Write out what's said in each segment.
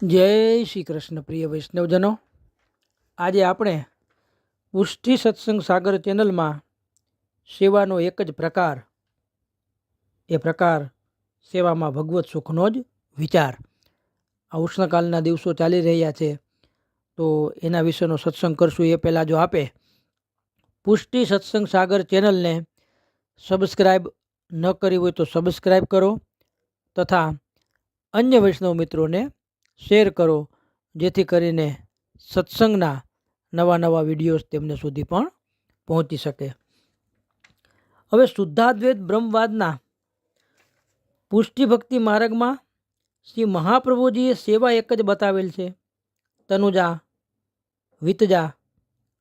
જય શ્રી કૃષ્ણ પ્રિય વૈષ્ણવજનો, આજે આપણે પુષ્ટિ સત્સંગ સાગર ચેનલમાં સેવાનો એક જ પ્રકાર, એ પ્રકાર સેવામાં ભગવત સુખનો જ વિચાર. આ ઉષ્ણકાલના દિવસો ચાલી રહ્યા છે, તો એના વિશેનો સત્સંગ કરશું. એ પહેલાં જો આપે પુષ્ટિ સત્સંગ સાગર ચેનલને સબસ્ક્રાઈબ ન કરી હોય તો સબસ્ક્રાઈબ કરો, તથા અન્ય વૈષ્ણવ મિત્રોને શેર કરો, જેથી કરીને સત્સંગના નવા નવા વિડીયોઝ તેમને સુધી પણ પહોંચી શકે. હવે શુદ્ધાદ્વૈત બ્રહ્મવાદના પુષ્ટિ ભક્તિ માર્ગમાં શ્રી મહાપ્રભુજીએ સેવા એક જ બતાવેલ છે. તનુજા, વિતજા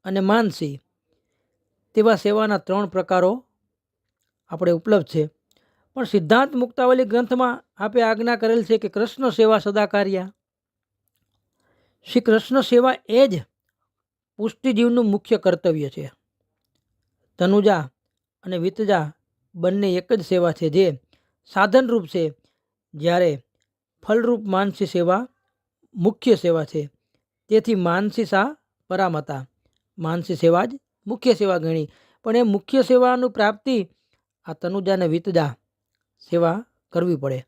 અને માનસી તેવા સેવાના 3 પ્રકારો આપણે ઉપલબ્ધ છે. પણ સિદ્ધાંત મુક્તાવલી ગ્રંથમાં આપે આજ્ઞા કરેલ છે કે કૃષ્ણ સેવા સદા કાર્યા. શ્રી કૃષ્ણ સેવા એ જ પુષ્ટિજીવનું મુખ્ય કર્તવ્ય છે. તનુજા અને વિતજા બંને એક જ સેવા છે, જે સાધનરૂપ છે, જ્યારે ફલરૂપ માનસી સેવા મુખ્ય સેવા છે. તેથી માનસી સા પરામતા, માનસી સેવા જ મુખ્ય સેવા ગણી. પણ એ મુખ્ય સેવાનું પ્રાપ્તિ આ તનુજા અને વિતજા સેવા કરવી પડે.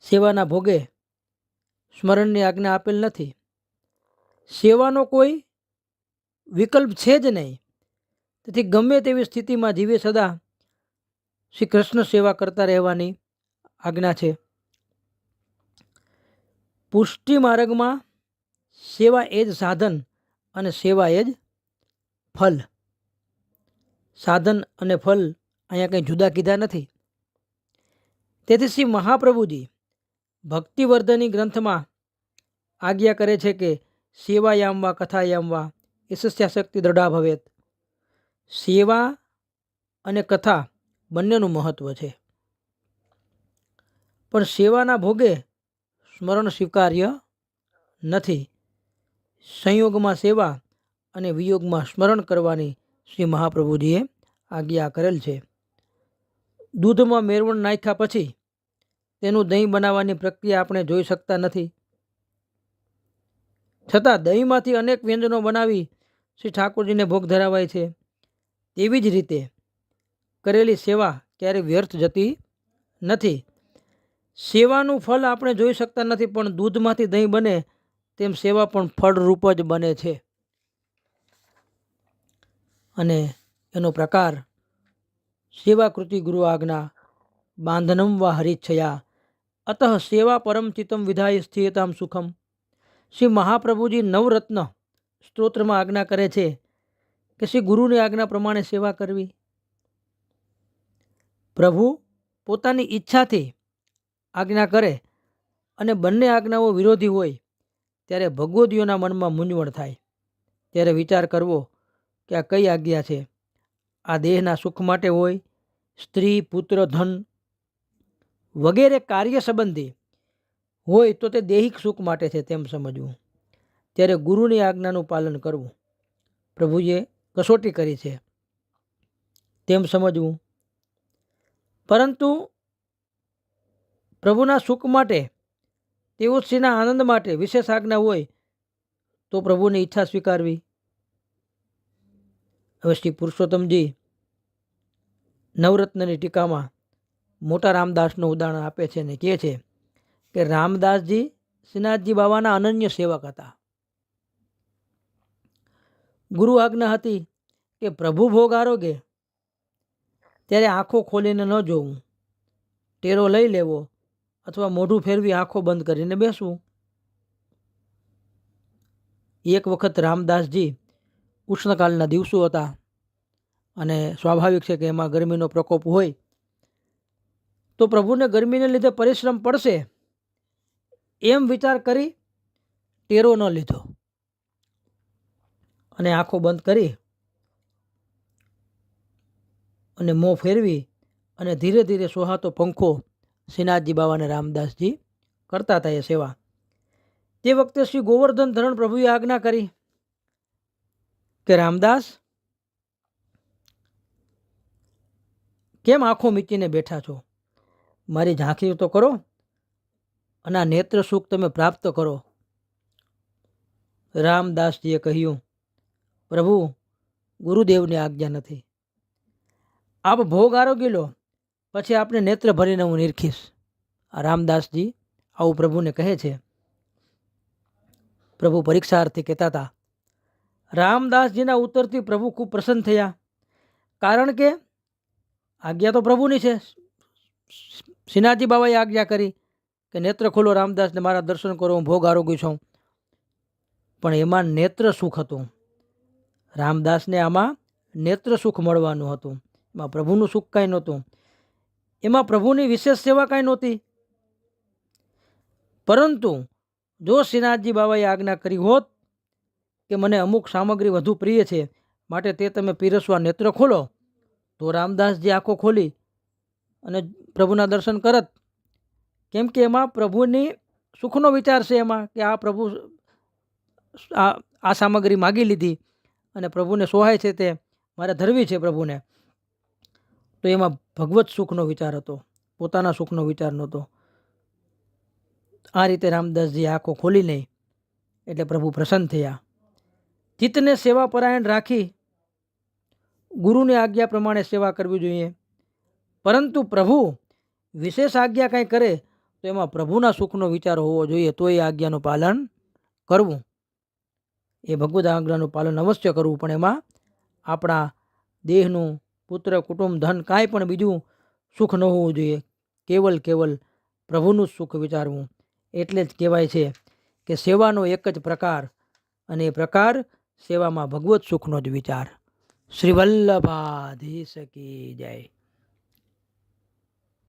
સેવાના ભોગે સ્મરણની આજ્ઞા આપેલ નથી. સેવાનો કોઈ વિકલ્પ છે જ નહીં. તેથી ગમે તેવી સ્થિતિમાં જીવે સદા શ્રી કૃષ્ણ સેવા કરતા રહેવાની આજ્ઞા છે. પુષ્ટિ માર્ગમાં સેવા એ જ સાધન અને સેવા એ જ ફલ. સાધન અને ફલ અહીંયા કંઈ જુદા કીધા નથી. તેથી શ્રી મહાપ્રભુજી ભક્તિવર્ધની ગ્રંથમાં આજ્ઞા કરે છે કે સેવાયામ વા કથાયામ વા યશસ્યાશક્તિ દ્રઢા ભવેત. સેવા અને કથા બંનેનું મહત્વ છે, પણ સેવાના ભોગે સ્મરણ સ્વીકાર્ય નથી. સંયોગમાં સેવા અને વિયોગમાં સ્મરણ કરવાની શ્રી મહાપ્રભુજીએ આજ્ઞા કરેલ છે. દૂધમાં મેરવણ નાખ્યા પછી તેનું દહીં બનાવવાની પ્રક્રિયા આપણે જોઈ શકતા નથી, છતાં દહીંમાંથી અનેક વ્યંજનો બનાવી શ્રી ઠાકોરજીને ભોગ ધરાવાય છે. તેવી જ રીતે કરેલી સેવા ક્યારેય વ્યર્થ જતી નથી. સેવાનું ફળ આપણે જોઈ શકતા નથી, પણ દૂધમાંથી દહીં બને તેમ સેવા પણ ફળરૂપ જ બને છે. અને એનો પ્રકાર સેવાકૃતિ ગુરુ આજ્ઞા બાંધનમ વા હરિચ્છયા અતઃ સેવા પરમ ચિત્તમ વિધાય સ્થિરતામ સુખમ. શ્રી મહાપ્રભુજી નવરત્ન સ્ત્રોત્રમાં આજ્ઞા કરે છે કે શ્રી ગુરુની આજ્ઞા પ્રમાણે સેવા કરવી. પ્રભુ પોતાની ઈચ્છાથી આજ્ઞા કરે અને બંને આજ્ઞાઓ વિરોધી હોય ત્યારે ભગવદીઓના મનમાં મૂંઝવણ થાય. ત્યારે વિચાર કરવો કે આ કઈ આજ્ઞા છે. આ દેહના સુખ માટે હોય, સ્ત્રી, પુત્ર, ધન વગેરે કાર્ય સંબંધી હોય તો તે દૈહિક સુખ માટે છે તેમ સમજવું. ત્યારે ગુરુની આજ્ઞાનું પાલન કરવું. પ્રભુએ કસોટી કરી છે તેમ સમજવું. પરંતુ પ્રભુના સુખ માટે, તેઓશ્રીના આનંદ માટે વિશેષ આજ્ઞા હોય તો પ્રભુની ઈચ્છા સ્વીકારવી. હવે શ્રી પુરુષોત્તમજી નવરત્નની ટીકામાં મોટા રામદાસનું ઉદાહરણ આપે છે અને કહે છે કે રામદાસજી શ્રીનાથજી બાબાના અનન્ય સેવક હતા. ગુરુ આજ્ઞા હતી કે પ્રભુ ભોગ આરોગે ત્યારે આંખો ખોલીને ન જોવું, ટેરો લઈ લેવો અથવા મોઢું ફેરવી આંખો બંધ કરીને બેસવું. એક વખત રામદાસજી ઉષ્ણકાલના દિવસો હતા અને સ્વાભાવિક છે કે એમાં ગરમીનો પ્રકોપ હોય, તો પ્રભુને ગરમીને લીધે પરિશ્રમ પડશે એમ વિચાર કરી ટેરો ન લીધો અને આંખો બંધ કરી અને મોં ફેરવી અને ધીરે ધીરે સોહાતો પંખો શ્રીનાથજી બાબાને રામદાસજી કરતા હતા એ સેવા. તે વખતે શ્રી ગોવર્ધન ધરણ પ્રભુએ આજ્ઞા કરી કે રામદાસ, કેમ આંખો મીચીને બેઠા છો? મારી ઝાંખી તો કરો અને આ નેત્ર સુખ તમે પ્રાપ્ત કરો. રામદાસજીએ કહ્યું, પ્રભુ, ગુરુદેવની આજ્ઞા નથી. આપ ભોગ આરોગી લો, પછી આપણે નેત્ર ભરીને હું નિરખીશ. આ રામદાસજી આવું પ્રભુને કહે છે. પ્રભુ પરીક્ષાર્થી કહેતા હતા. રામદાસજીના ઉત્તરથી પ્રભુ ખૂબ પ્રસન્ન થયા, કારણ કે આજ્ઞા તો પ્રભુની છે. શ્રીનાથજી બાબાએ આજ્ઞા કરી કે નેત્ર ખોલો, રામદાસને મારા દર્શન કરો, હું ભોગ આરોગી છું. પણ એમાં નેત્ર સુખ હતું. રામદાસને આમાં નેત્ર સુખ મળવાનું હતું. એમાં પ્રભુનું સુખ કાંઈ નહોતું. એમાં પ્રભુની વિશેષ સેવા કાંઈ નહોતી. પરંતુ જો શ્રીનાથજી બાબાએ આજ્ઞા કરી હોત કે મને અમુક સામગ્રી વધુ પ્રિય છે, માટે તે તમે પીરસવા નેત્ર ખોલો, તો રામદાસજી આંખો ખોલી અને પ્રભુના દર્શન કરત. કેમ કે એમાં પ્રભુની સુખનો વિચાર છે. એમાં કે આ પ્રભુ આ સામગ્રી માગી લીધી અને પ્રભુને સોહાય છે, તે મારે ધરવી છે પ્રભુને. તો એમાં ભગવત સુખનો વિચાર હતો, પોતાના સુખનો વિચાર નહોતો. આ રીતે રામદાસજી આંખો ખોલી નહીં એટલે પ્રભુ પ્રસન્ન થયા. ચિત્તને સેવા પરાયણ રાખી ગુરુની આજ્ઞા પ્રમાણે સેવા કરવી જોઈએ. પરંતુ પ્રભુ વિશેષ આજ્ઞા કાંઈ કરે તો એમાં પ્રભુના સુખનો વિચાર હોવો જોઈએ, તો એ આજ્ઞાનું પાલન કરવું. એ ભગવદ આજ્ઞાનું પાલન અવશ્ય કરવું, પણ એમાં આપણા દેહનું, પુત્ર, કુટુંબ, ધન કાંઈ પણ બીજું સુખ ન હોવું જોઈએ. કેવલ પ્રભુનું સુખ વિચારવું. એટલે જ કહેવાય છે કે સેવાનો એક જ પ્રકાર, અને એ પ્રકાર સેવામાં ભગવત સુખનો જ વિચાર. શ્રી વલ્લભાધીશ કી જય.